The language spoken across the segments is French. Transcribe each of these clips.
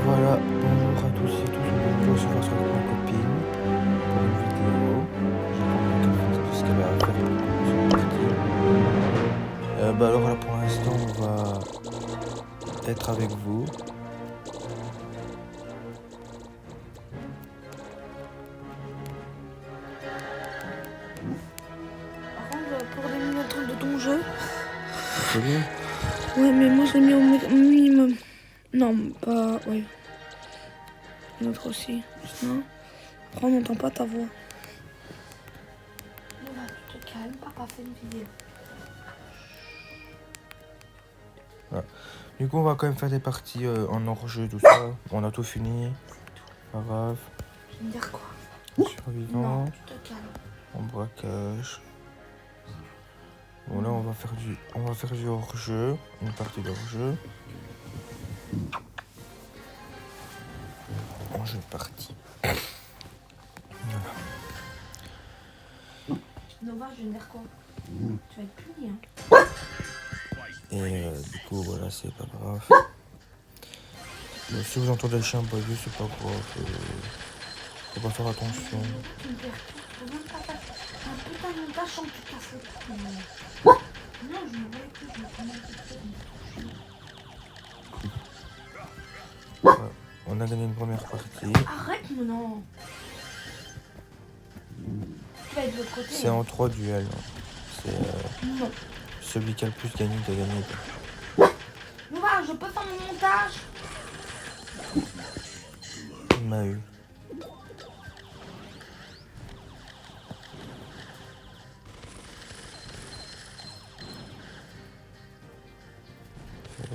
Voilà, bonjour à tous et tous, bonjour, je suis avec ma copine pour une vidéo. J'ai pas envie qu'elle fasse tout ce qu'elle a à faire pour son partie. Alors là pour l'instant on va être avec vous. Par contre, pour les minutes de ton jeu. C'est bien. Ouais, mais moi je l'ai mis au minimum. Non, pas. Ouais. L'autre aussi. Sinon, après on n'entend pas ta voix. Là, tu te calmes, papa fait une vidéo. Voilà. Du coup on va quand même faire des parties en hors-jeu, tout ça. On a tout fini. Pas grave. Je vais me dire quoi? Survivant. Non, tu te calmes. En braquage. Bon là on va faire du hors-jeu. Une partie d'hors-jeu. Hors-jeu partie. Nova, je vais me dire quoi? Tu vas être puni, hein. Et du coup voilà c'est pas grave. Si vous entendez le chien aboyer c'est pas grave. Faut pas faire attention. Tu me perds tout. Tu peux même pas faire un putain de montage sans que tu casses le truc. Non, je me vois plus, je me fais même plus. On a gagné une première partie. Arrête, mais non. Tu vas être de l'autre côté. C'est en 3 duels. C'est Non. celui qui a le plus gagné qui a gagné. Nova, je peux faire mon montage? Il m'a eu.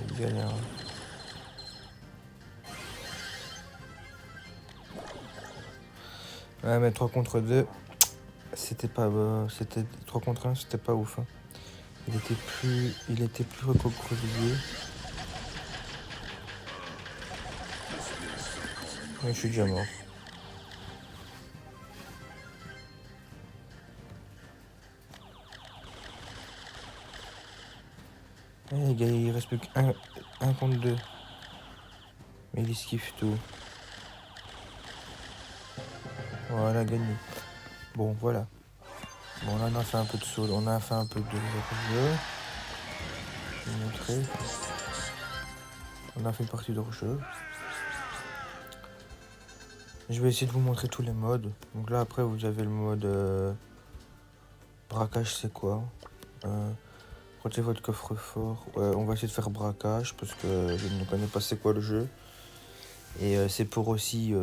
Il gagne. Ouais mais 3 contre 2 c'était pas c'était 3 contre 1 c'était pas ouf hein. Il était plus recroquevillé. Mais je suis déjà mort. Les gars, il reste plus qu'un contre 2. Mais il esquive tout. Voilà, gagné. Bon, voilà. Bon, là, on a fait un peu de solo. On a fait un peu de hors-jeu. Je vais vous montrer. On a fait une partie d'hors-jeu. Je vais essayer de vous montrer tous les modes. Donc là, après, vous avez le mode braquage, c'est quoi Protégez votre coffre-fort. Ouais, on va essayer de faire braquage parce que je ne connais pas c'est quoi le jeu. Et c'est pour aussi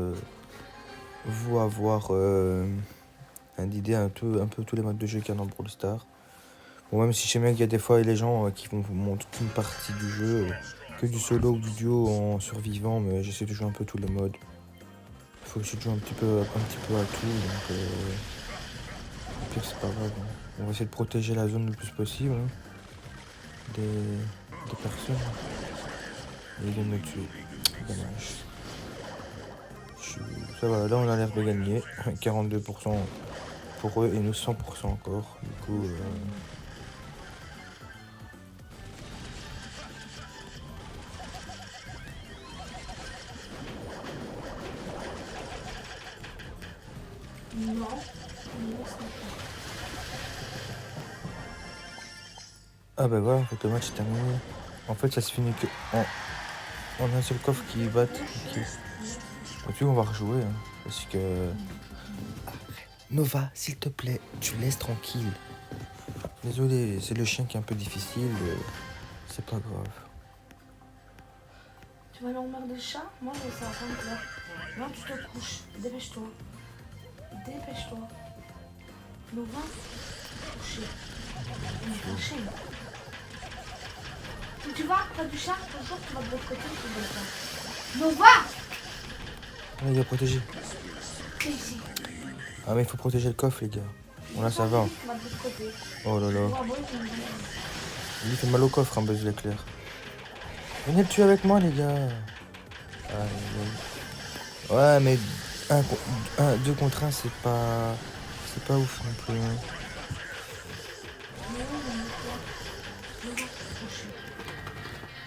vous avoir une idée un peu tous les modes de jeu qu'il y a dans Brawl Stars. Bon, même si je sais bien qu'il y a des fois les gens qui vont vous montrer qu'une partie du jeu, que du solo ou du duo en survivant, mais j'essaie de jouer un peu tous les modes. Il faut que je joue un petit peu à tout, donc au pire c'est pas grave. Hein. On va essayer de protéger la zone le plus possible hein, des personnes. Et ils viennent me tuer. Dommage. Ça va, là on a l'air de gagner. 42% pour eux et nous 100% encore. Du coup, Non. ah bah voilà, en fait le match est terminé. En fait ça se finit que en un seul coffre qui batte. Et puis on va rejouer hein, parce que... Nova, s'il te plaît, tu laisses tranquille. Désolé, c'est le chien qui est un peu difficile. C'est pas grave. Tu vas aller emmerder le chat? Moi je vais ça attendre là. Là tu te couches. Dépêche-toi. Dépêche-toi. Nova, coucher. Coucher. Si tu vas près du chat, toujours tu vas de l'autre côté, tu vas le faire. Nova! Ah, il a protégé. C'est ici. Ah mais il faut protéger le coffre les gars. Bon là ça va. Tu vas de l'autre côté. Oh là là. Nova, bon, il me dit. Il fait mal au coffre un buzz l'éclair. Venez le tuer avec moi les gars. Ah, ouais mais 2 contre 1 c'est pas ouf non plus. Hein.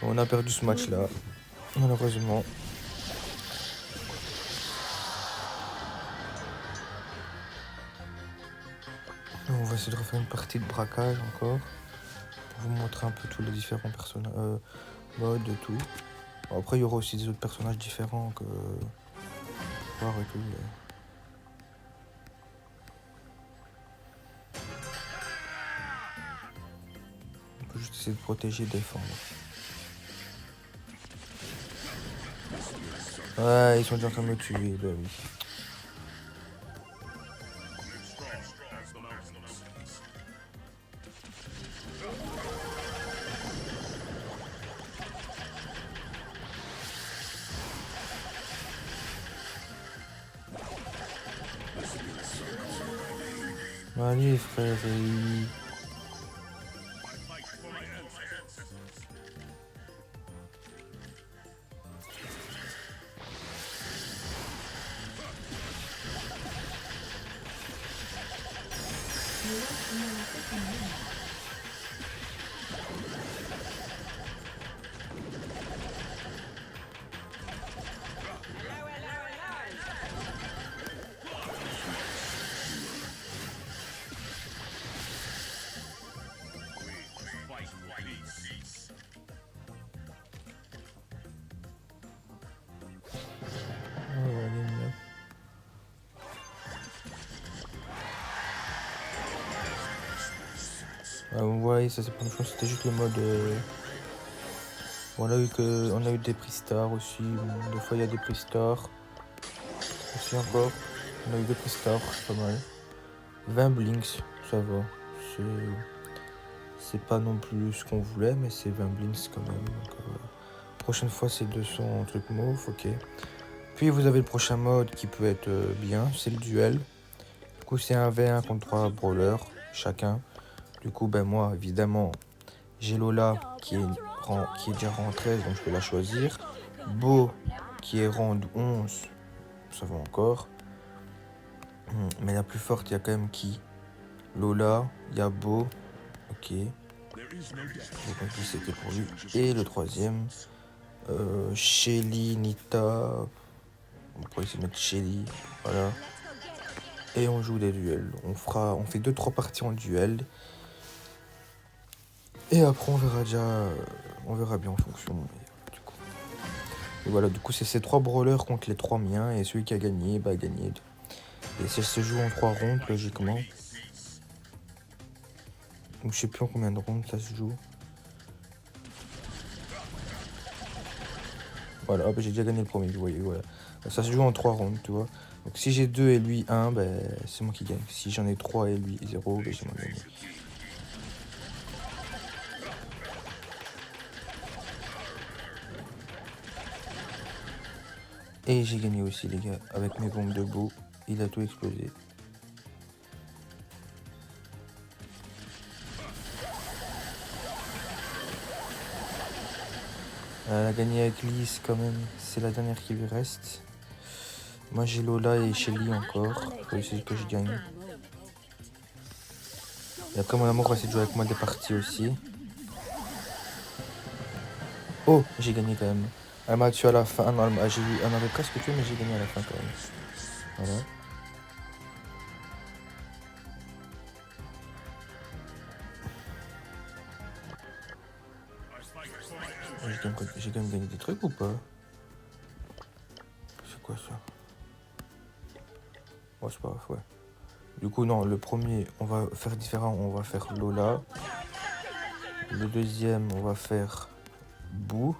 On a perdu ce match là. Malheureusement. On va essayer de refaire une partie de braquage encore. Pour vous montrer un peu tous les différents personnages, modes et tout. Bon, après, il y aura aussi des autres personnages différents que voir et tout. On peut juste essayer de protéger et défendre. Ouais, ils sont déjà en train de me tuer, bah oui. Allez frère, oui. Ouais, ça c'est pas une chose, c'était juste le mode. On a eu des prix stars aussi. Des fois il y a des prix stars. Aussi encore. On a eu des prix stars, c'est pas mal. 20 blinks, ça va. C'est pas non plus ce qu'on voulait, mais c'est 20 blinks quand même. Donc, prochaine fois c'est 200 trucs mauve, ok. Puis vous avez le prochain mode qui peut être bien, c'est le duel. Du coup c'est un V1 contre 3 brawlers chacun. Du coup ben moi évidemment j'ai Lola qui est déjà rang 13 donc je peux la choisir. Beau qui est rang 11, ça va encore. Mais la plus forte il y a quand même qui? Lola, il y a Beau, ok. J'ai compris c'était pour lui. Et le troisième, Shelly, Nita. On pourrait essayer de mettre Shelly, voilà. Et on joue des duels. On fait 2-3 parties en duel. Et après on verra bien en fonction. Du coup. Et voilà, du coup c'est ces 3 brawlers contre les 3 miens. Et celui qui a gagné, bah a gagné. Et ça se joue en 3 rondes logiquement. Donc je sais plus en combien de rondes ça se joue. Voilà, hop, j'ai déjà gagné le premier, vous voyez, voilà. Ça se joue en 3 rondes, tu vois. Donc si j'ai 2 et lui 1, ben, c'est moi qui gagne. Si j'en ai 3 et lui 0, ben, c'est moi qui gagne. Et j'ai gagné aussi les gars, avec mes bombes de boue, il a tout explosé. Elle a gagné avec Lise quand même, c'est la dernière qui lui reste. Moi j'ai Lola et Shelly encore, faut essayer que je gagne. Et après mon amour va essayer de jouer avec moi des parties aussi. Oh, j'ai gagné quand même. Elle m'a tué à la fin, non, elle m'avait presque tué mais j'ai gagné à la fin quand même. Voilà. J'ai quand même gagné des trucs ou pas? C'est quoi ça? Oh c'est pas grave, ouais. Du coup non, le premier on va faire différent, on va faire Lola. Le deuxième on va faire Boo.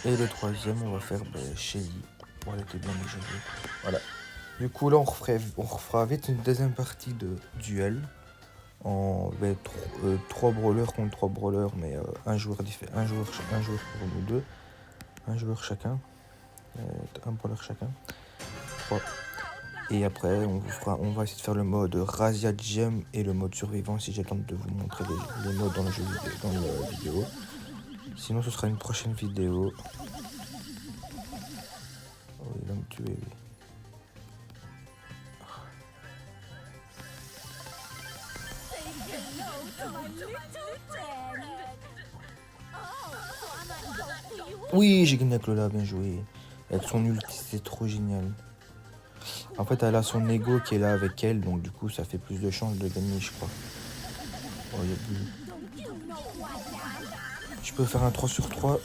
Et le troisième on va faire Shelly. Bon elle était bien déjà jouée. Voilà. Du coup là on refera vite une deuxième partie de duel. En 3 brawlers contre 3 brawlers, mais un joueur pour nous deux. Un joueur chacun. Un brawler chacun. 3. Et après, on va essayer de faire le mode Razia Gem et le mode survivant si j'ai le temps de vous montrer les modes dans le jeu dans la vidéo. Sinon, ce sera une prochaine vidéo. Oh, il va me tuer, lui. Oui, j'ai gagné avec Lola, bien joué. Avec son ulti, c'est trop génial. En fait, elle a son ego qui est là avec elle, donc du coup, ça fait plus de chances de gagner, je crois. Oh, il y a plus. Je peux faire un 3 sur 3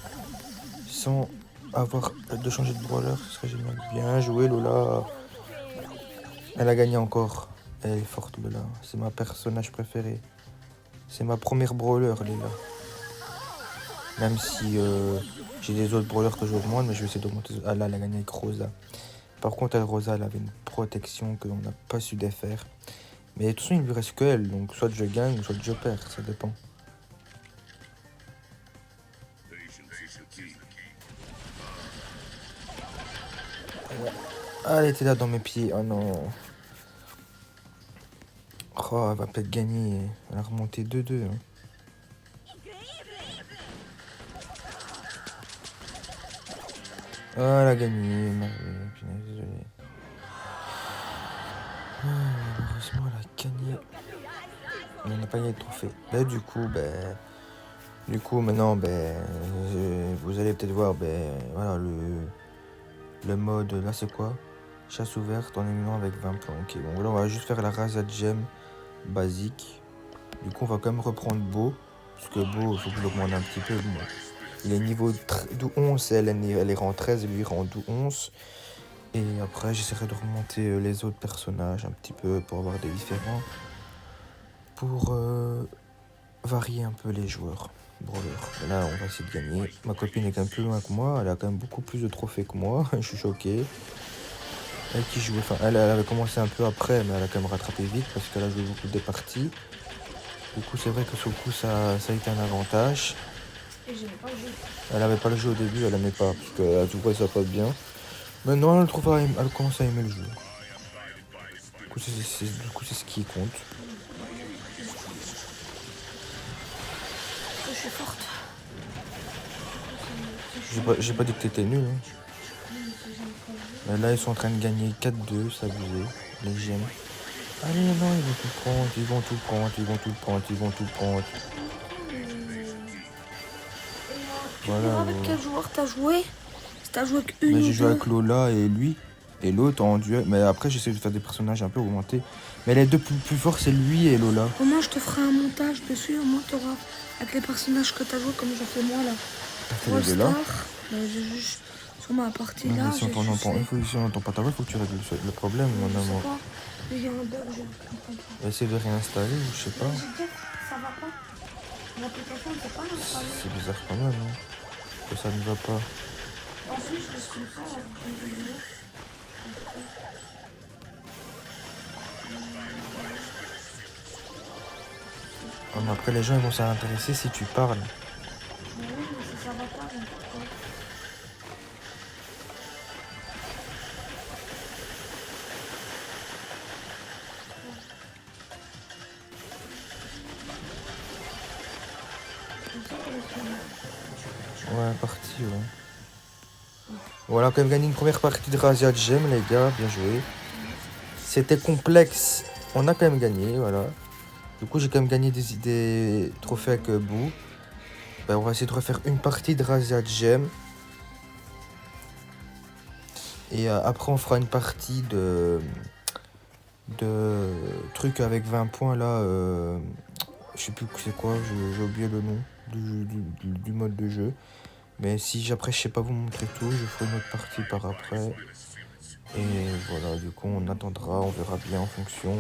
sans avoir de changer de brawler, ce serait génial. Bien joué, Lola. Elle a gagné encore. Elle est forte, Lola. C'est ma personnage préféré. C'est ma première brawler, Lola. Même si j'ai des autres brawlers que j'augmente, mais je vais essayer d'augmenter. Ah là, elle a gagné avec Rosa. Par contre, elle, Rosa, elle avait une protection que l'on n'a pas su défaire. Mais de toute façon, il ne lui reste que elle. Donc, soit je gagne, soit je perds. Ça dépend. Ouais. Ah, elle était là dans mes pieds. Oh non. Oh, elle va peut-être gagner. Elle a remonté 2-2. Hein. Ah, elle a gagné. Désolé. Ah, malheureusement, elle a gagné. Mais on n'a pas gagné de trophée. Bah, du coup, maintenant, vous allez peut-être voir, voilà, le mode, là, c'est quoi? Chasse ouverte en éliminant avec 20 points. Ok, bon, là, on va juste faire la Razad Gem basique. Du coup, on va quand même reprendre Beau. Parce que Beau, il faut que je l'augmente un petit peu. Bon, il est niveau 11, elle est rang 13, lui, rang 11. Et après, j'essaierai de remonter les autres personnages un petit peu pour avoir des différents. Pour varier un peu les joueurs. Brawler. Là, on va essayer de gagner. Ma copine est quand même plus loin que moi. Elle a quand même beaucoup plus de trophées que moi. Je suis choqué. Elle qui jouait, enfin, elle avait commencé un peu après, mais elle a quand même rattrapé vite parce qu'elle a joué beaucoup de parties. Du coup, c'est vrai que sur le coup, ça a été un avantage. Et j'aimais pas le jeu. Elle avait pas le jeu au début, elle aimait pas parce qu'elle trouvait ça pas bien. Maintenant, elle commence à aimer le jeu. Du coup, c'est ce qui compte. Je suis forte. J'ai pas dit que t'étais nul. Hein. Mais là, ils sont en train de gagner 4-2, ça abusé. Les gemmes. Allez, non, ils vont tout prendre, ils vont tout prendre, ils vont tout prendre, ils vont tout prendre. Voilà. Avec quel joueur t'as joué? T'as joué avec une ou j'ai joué deux? avec Lola et lui. Et l'autre en duel. Mais après, j'essaie de faire des personnages un peu augmentés. Mais les deux plus forts, c'est lui et Lola. Au moins, je te ferai un montage dessus. Au moins, t'auras avec les personnages que t'as joué, comme je fais moi là. T'as fait les deux là? J'ai juste sur ma partie là. Mais si on n'entend pas ta voix, faut que tu règles le problème, mon amour. Il y a un bug, je comprends pas. Essaye de réinstaller, ou je sais pas. Ça va pas. L'application, c'est pas installée. C'est bizarre quand même, hein. Que ça ne va pas. Ensuite, je laisse comme ça, la vidéo. Oh, mais après, les gens ils vont s'intéresser si tu parles. Mais oui, mais si ça va pas, n'importe quoi. Ouais, parti, ouais. Voilà, quand même gagné une première partie de Razia Gem, les gars, bien joué. C'était complexe, on a quand même gagné, voilà. Du coup, j'ai quand même gagné des trophées avec Boo. On va essayer de refaire une partie de Razia Gem. Et après, on fera une partie de trucs avec 20 points, là. Je sais plus c'est quoi, j'ai oublié le nom du mode de jeu. Mais si après je sais pas vous montrer tout, je ferai une autre partie par après. Et voilà, du coup on attendra, on verra bien en fonction.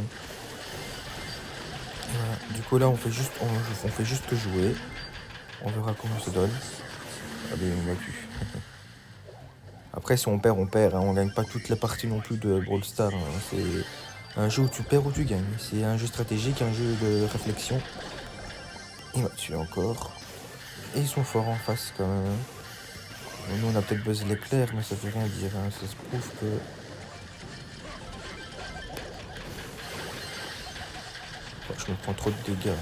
Voilà. Du coup là on fait juste que jouer. On verra comment ça donne. Allez, on va plus. Après si on perd, hein. On gagne pas toutes les parties non plus de Brawl Stars. Hein. C'est un jeu où tu perds ou tu gagnes. C'est un jeu stratégique, un jeu de réflexion. Il m'a tué encore. Et ils sont forts en face quand même. Nous on a peut-être buzzé l'éclair, mais ça veut rien dire. Hein. Ça se prouve que... Oh, je me prends trop de dégâts.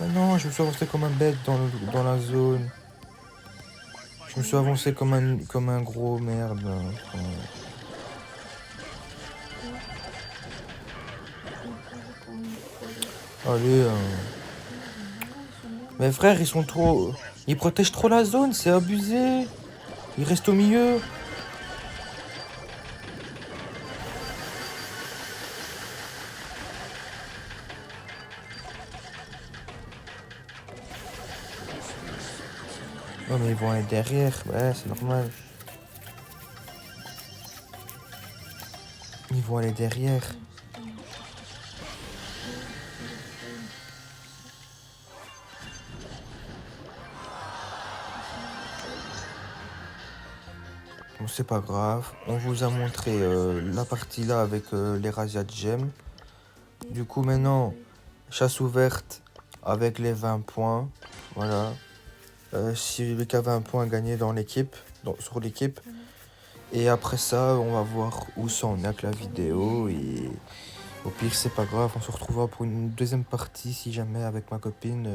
Ah non, je me suis avancé comme un bête dans la zone. Je me suis avancé comme un gros merde. Allez, Mais frère, ils sont trop... Ils protègent trop la zone, c'est abusé. Ils restent au milieu. Non mais ils vont aller derrière, ouais c'est normal. Ils vont aller derrière. Bon c'est pas grave, on vous a montré la partie là avec les razzias de gemmes. Du coup maintenant, chasse ouverte avec les 20 points, voilà. Si celui qui a 20 points gagné dans l'équipe, sur l'équipe. Et après ça, on va voir où ça en est avec la vidéo. Et au pire, c'est pas grave, on se retrouvera pour une deuxième partie si jamais avec ma copine.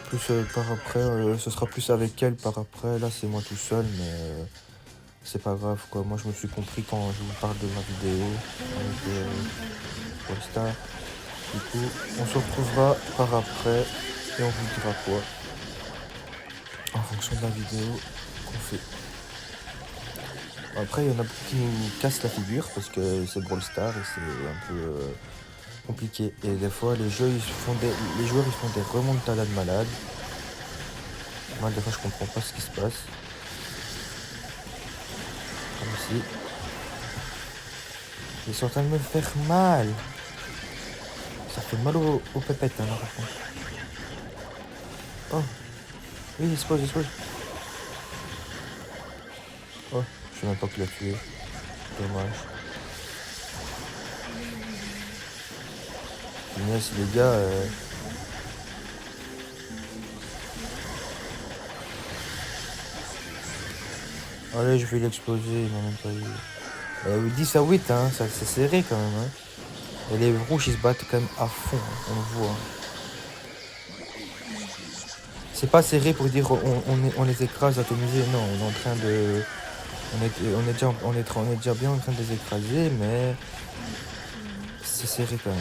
Plus par après, ce sera plus avec elle par après. Là, c'est moi tout seul, mais c'est pas grave quoi. Moi, je me suis compris quand je vous parle de ma vidéo avec All-Star. Du coup, on se retrouvera par après et on vous dira quoi en fonction de la vidéo qu'on fait. Après, il y en a beaucoup qui nous cassent la figure parce que c'est Brawl Stars et c'est un peu compliqué. Et des fois, les joueurs ils font des remontadas de malades. Moi, des fois, je comprends pas ce qui se passe. Comme ici. Ils sont en train de me faire mal. Ça fait mal aux pépettes, hein, là, par contre. Oh, oui, il se pose. Oh, je sais même pas qui l'a tué. Dommage. Punaise, les gars. Allez, je vais l'exploser, il m'a même pas eu. 10 à 8, hein, c'est serré quand même. Hein. Et les rouges, ils se battent quand même à fond, hein, on le voit. Hein. C'est pas serré pour dire on les écrase, atomisés. Non, on est en train de... On est déjà bien en train de les écraser, mais c'est serré quand même.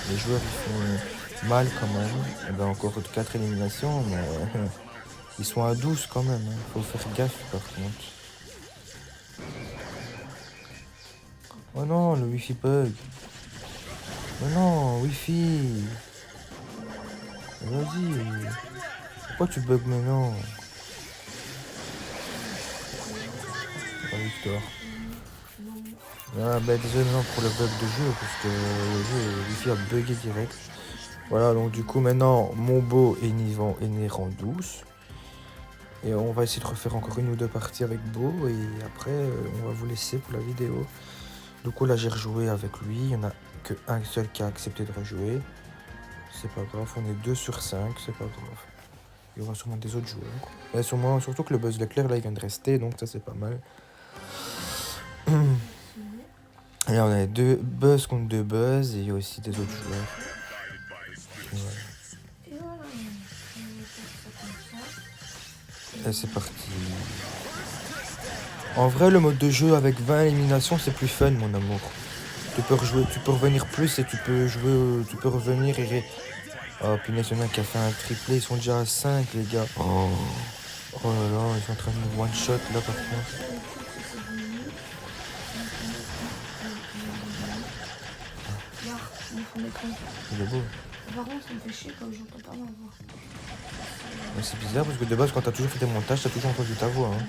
Les joueurs, ils font mal quand même. Et ben encore 4 éliminations, mais ils sont à 12 quand même. Hein. Faut faire gaffe par contre. Oh non, le wifi bug. Oh non, wifi. Vas-y. Pourquoi tu bugs maintenant? Ah, Victor. Ah, bah désolé maintenant pour le bug de jeu, parce que le jeu, le wifi a bugué direct. Voilà, donc du coup maintenant, mon beau est niveau 12. Et on va essayer de refaire encore une ou deux parties avec Beau, et après on va vous laisser pour la vidéo. Du coup là j'ai rejoué avec lui, il n'y en a qu'un seul qui a accepté de rejouer. C'est pas grave, on est 2 sur 5, c'est pas grave. Il y aura sûrement des autres joueurs. Et surtout que le Buzz Leclerc là il vient de rester, donc ça c'est pas mal. Et là on a 2 Buzz contre 2 Buzz, et il y a aussi des autres joueurs. Et c'est parti. En vrai, le mode de jeu avec 20 éliminations, c'est plus fun, mon amour. Tu peux revenir plus et tu peux revenir et... Oh punaise, il y en a qui a fait un triplé, ils sont déjà à 5 les gars. Oh là là, ils sont en train de me one shot là par contre. Il est beau. Par contre, ça me fait chier quand j'entends pas ma voix. Mais c'est bizarre parce que de base, quand t'as toujours fait tes montages, t'as toujours entendu ta voix. Hein.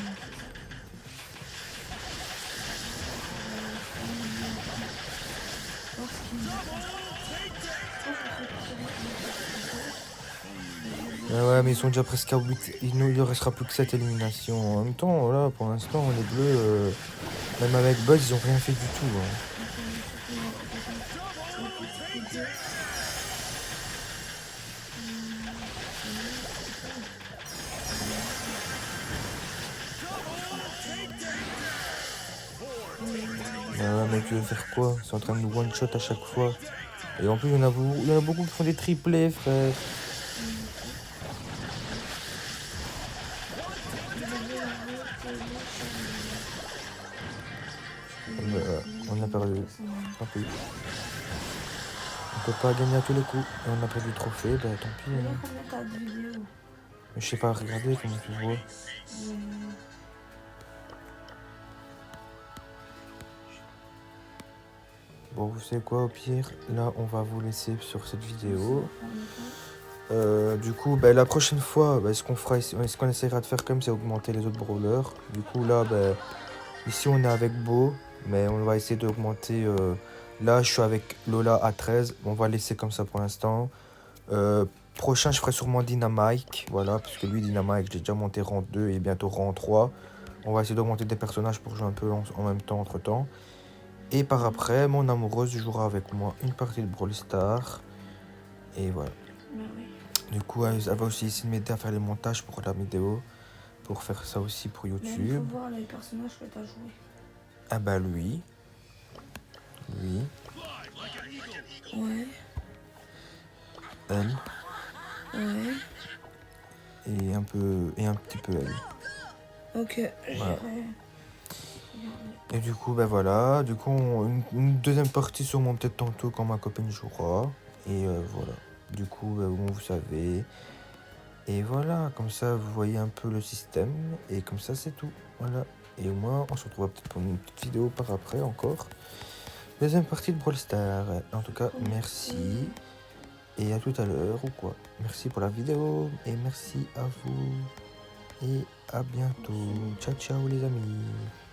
Ouais, mais ils sont déjà presque à 8. Il ne restera plus que 7 éliminations. En même temps, là, pour l'instant, les bleus, même avec Buzz, ils ont rien fait du tout. Hein. Ouais, mais tu veux faire quoi? C'est en train de nous one shot à chaque fois. Et en plus, il y en a beaucoup qui font des triplés, frère. On a perdu. Tant pis. peut pas gagner à tous les coups. Et on a perdu le trophée, bah tant pis. Regarde Hein. combien t'as de vidéos. Mais je sais pas regarder comment tu vois. Mais... Bon, vous savez quoi, au pire, là, on va vous laisser sur cette vidéo. Du coup, bah, la prochaine fois, bah, ce qu'on essaiera de faire comme c'est augmenter les autres brawlers. Du coup, là, bah, ici, on est avec Beau, mais on va essayer d'augmenter. Là, je suis avec Lola à 13. On va laisser comme ça pour l'instant. Prochain, je ferai sûrement Dynamite. Voilà, parce que lui, Dynamite, j'ai déjà monté rang 2 et bientôt rang 3. On va essayer d'augmenter des personnages pour jouer un peu en même temps, entre temps. Et par après, mon amoureuse jouera avec moi une partie de Brawl Stars. Et voilà. Bah oui. Du coup, elle va aussi essayer de m'aider à faire les montages pour la vidéo. Pour faire ça aussi pour Mais il faut YouTube. voir les personnages que t'as joués. Ah bah lui. Lui. Ouais. Elle. Ouais. Et un petit peu elle. Ok. Voilà. J'irai. Et du coup, ben voilà. Du coup, une deuxième partie sûrement peut-être tantôt quand ma copine jouera. Et voilà. Du coup, bon, vous savez. Et voilà, comme ça, vous voyez un peu le système. Et comme ça, c'est tout. Voilà. Et moi, on se retrouvera peut-être pour une petite vidéo par après encore. Deuxième partie de Brawl Stars. En tout cas, merci. Et à tout à l'heure ou quoi. Merci pour la vidéo. Et merci à vous. Et à bientôt. Ciao, ciao les amis.